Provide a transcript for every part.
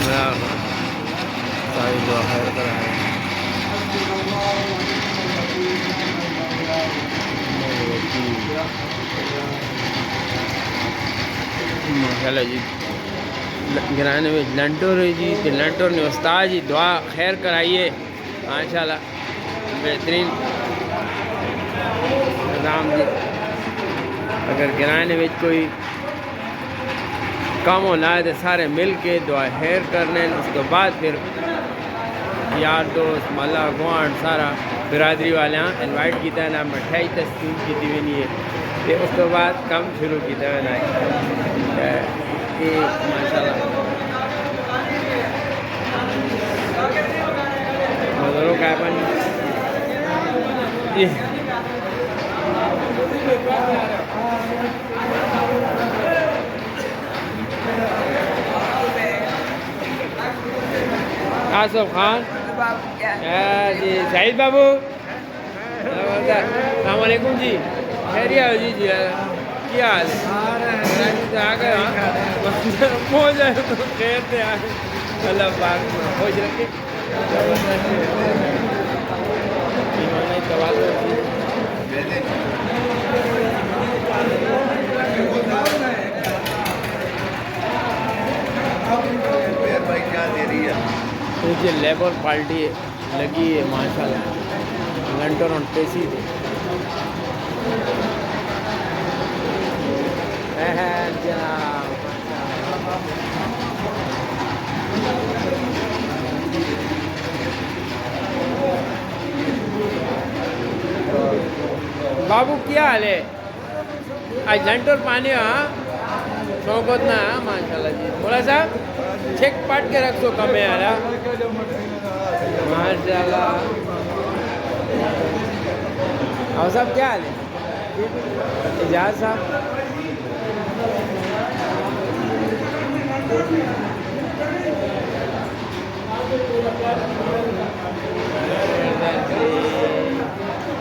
ساری دعا خیر کرائے. ماشاءاللہ جی گرانے میں لنٹور جی لنٹور نے استاد جی دعا خیر کرائیے ماشاءاللہ بہترین نظام جی. اگر گرانے میں کوئی کام ہو لائے تو سارے مل کے دعا خیر کرنے. اس کے بعد پھر یار دوست ملا گوانڈ سارا برادری والے ہاں انوائٹ کیتا ہے نا مٹھائی تسلیم کی دی نہیں ہے پھر اس کے بعد کام شروع کیتا ہے نا ماشاء اللہ مزدوروں کا اپن آصف خان جی شاہد بابو السلام علیکم جی خیریت ہو جی جی کیا حال ہے آ گئے ہو جائے تو خیر سے آ گئے اللہ پاک خوش رکھے مجھے لیبر پارٹی لگی ہے ماشاء اللہ لنٹر اور پیسی تھے بابو کیا حال ہے آج لنٹر پانی ہاں شوقت نہ ماشاء اللہ جی بولا صاحب چیک پاٹ کے رکھ سو کم ہے یار ماشاء اللہ. اور صاحب کیا حال ہے اجاز صاحب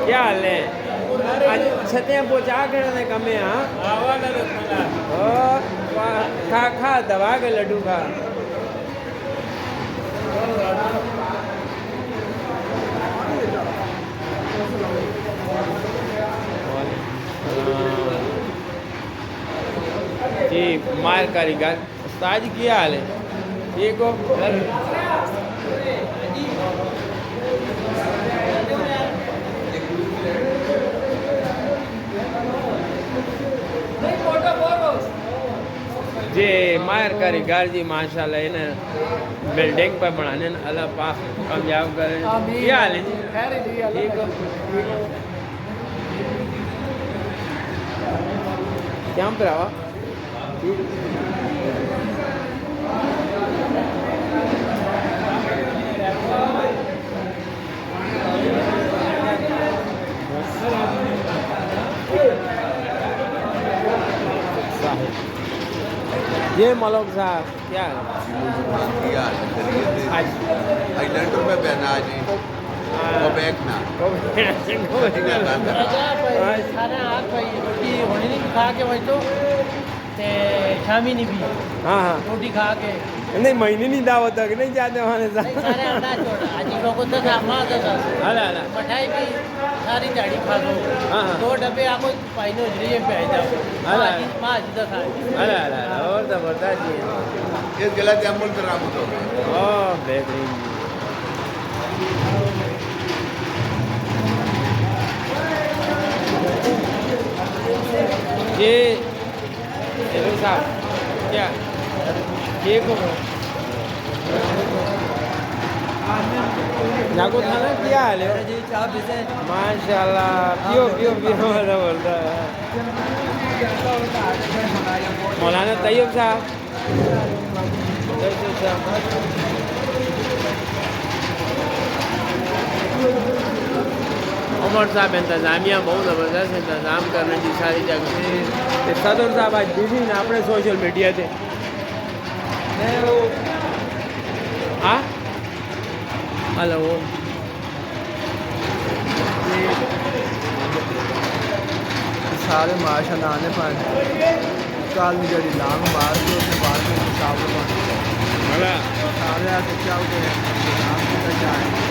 کیا حال ہے آج چھتیں پہنچا کر کم ہے ہاں کھا دبا کے لڈو کھا جی مائر کاریگر استاد جی کیا حال ہے ٹھیک ہو جی مائر کاریگر جی ماشاء اللہ انہیں بلڈنگ پر بنانے اللہ پاک کامیاب کریں. کیا حال ہے جی ٹھیک ہو کیا پر آوا یہ ملوک صاحب کیا ہے آج لنٹر میں بہنا جی وہ بیکنا ہونے نہیں کھا کے وہی تو شامی نہیں بھی ہاں ہاں روٹی کھا کے نہیں مہینے نہیں دعوت تک نہیں جاتے وہاں سارے انڈا چھوڑا آج لوگوں تو مٹھائی بھی ساری داڑھی کھا دو ہاں 2 ڈبے آپ کو پائنو اجریے پہ آئی جاؤ ماں جدہ کھا اور زبردست جی اس غلط عمل کرام تو بہترین جی صاحب کیا ٹھیک ہو جاگو تھانا کیا حال ہے جی چاہ پیتے ماشاء اللہ پیو پیو پیو ایسا بولتا ہے مولانا طیب صاحب عمر صاحب انتظامیہ بہت زبردست انتظام کرنے کی ساری جگہ سے صدر صاحب آج بزی نا اپنے سوشل میڈیا سے ہاں ہلو سارے معاشا نانے پائے کال میں جڑی لانگ مار کے اسے بار کے حساب ya kya ho gaya naam ki kya hai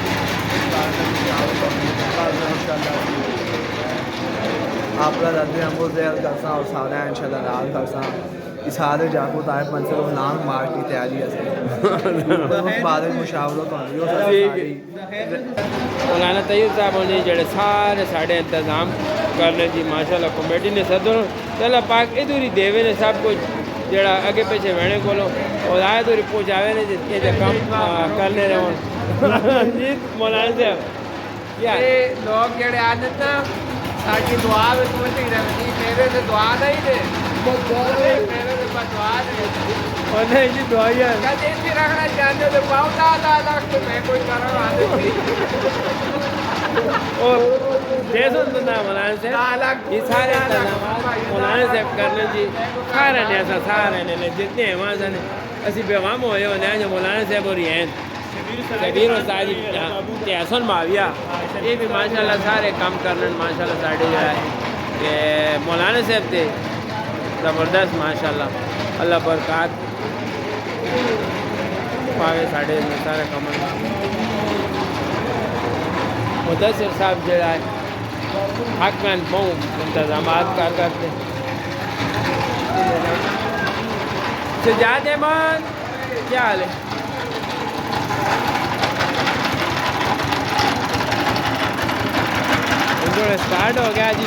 آپ کا رد ہم زیل کرساں اور سارے انشاءاللہ لال کرساں سارے جاکو طائف منصر و نام مار کی تیاری ہے بعد مشاورت ہوئی مولانا طیب صاحب نے جڑے سارے ساڑے انتظام کرنے دی ماشاءاللہ کمیٹی نے صدر چلا پاک ادھوری دیوے نے سب کچھ جڑا اگے پیچھے وینے کولو اور آئے ادھوری پہنچاوے نے جس کے کام کرنے رہے جی مولانا صاحب کیا لوگ جڑے آنے نا ساڑی دعا میں سمجھتی رہتی میرے سے دعا نہیں دے میرے سے دعا نہیں اور نہیں جی دعائی ہے کہتے اسی رکھنا چاہتے تو پاؤں دادا تو میں کوئی کروں آنے تھی اور دیسوں سننا مولانا صاحب یہ سارے انتظامات مولانا صاحب کرنے جی سارے نے ایسا سارے نے جتنے ہیں وہاں سے اسی پیغام ہوئے ہونے ہیں جو مولانا صاحب ہو رہی ہیں کبیر و ساجد احسن معاویہ یہ بھی ماشاءاللہ سارے کام کرنے ماشاءاللہ ساڑھے جو ہے کہ مولانا صاحب تھے زبردست ماشاءاللہ اللہ برکات پاوے ساڑھے سارے کام مدثر صاحب جو ہے حق میں بہت انتظامات کار کرتے سجاد احمد کیا حال ہے اسٹارٹ ہو گیا جی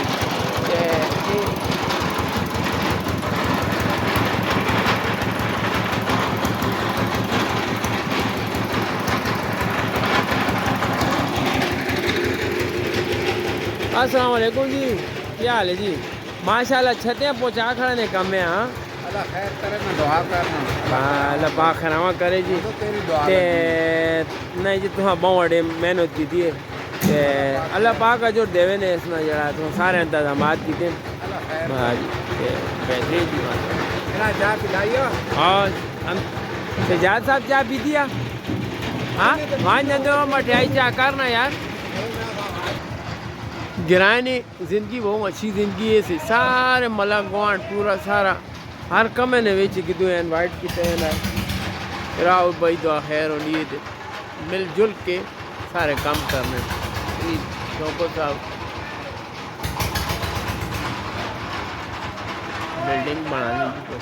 السلام علیکم جی کیا حال ہے جی ماشاءاللہ چھتیں پہنچا کھڑے نے کم میں ہاں اللہ خیر کرے میں دعا کرنا اللہ پاک خیرامہ کرے جی نہیں جی تمہیں بہت بڑے محنت کی تھی اللہ پاک کا جو دیوے نے اس میں جڑا تو سارے انتظامات کیتے بہترین جی چاہ پلائیے اور ہم سجاد صاحب چاہ پی دیا ہاں وہاں جاتے ہو مٹھائی چاہ کرنا یار گرانی زندگی بہت اچھی زندگی ہے سارے ملک گوانٹ پورا سارا ہر کمے نے ویچی کی تو انوائٹ کیتے ہیں راؤ بھائی دعا خیر ہونی ہے مل جل کے سارے کام کرنے شوکو صاحب بلڈنگ بنانے کی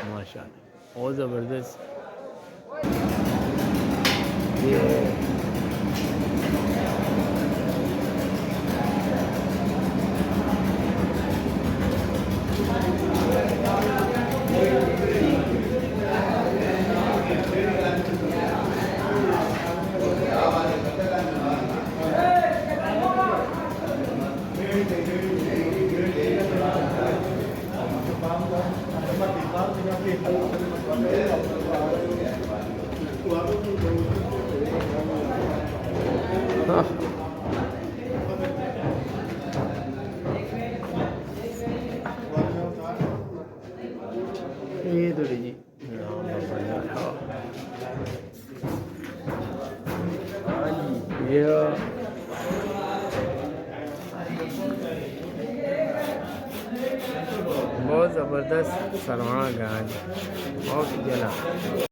ماشاء اللہ بہت زبردست یہ تو جی بہت زبردست سروانہ گاؤں بہت جلا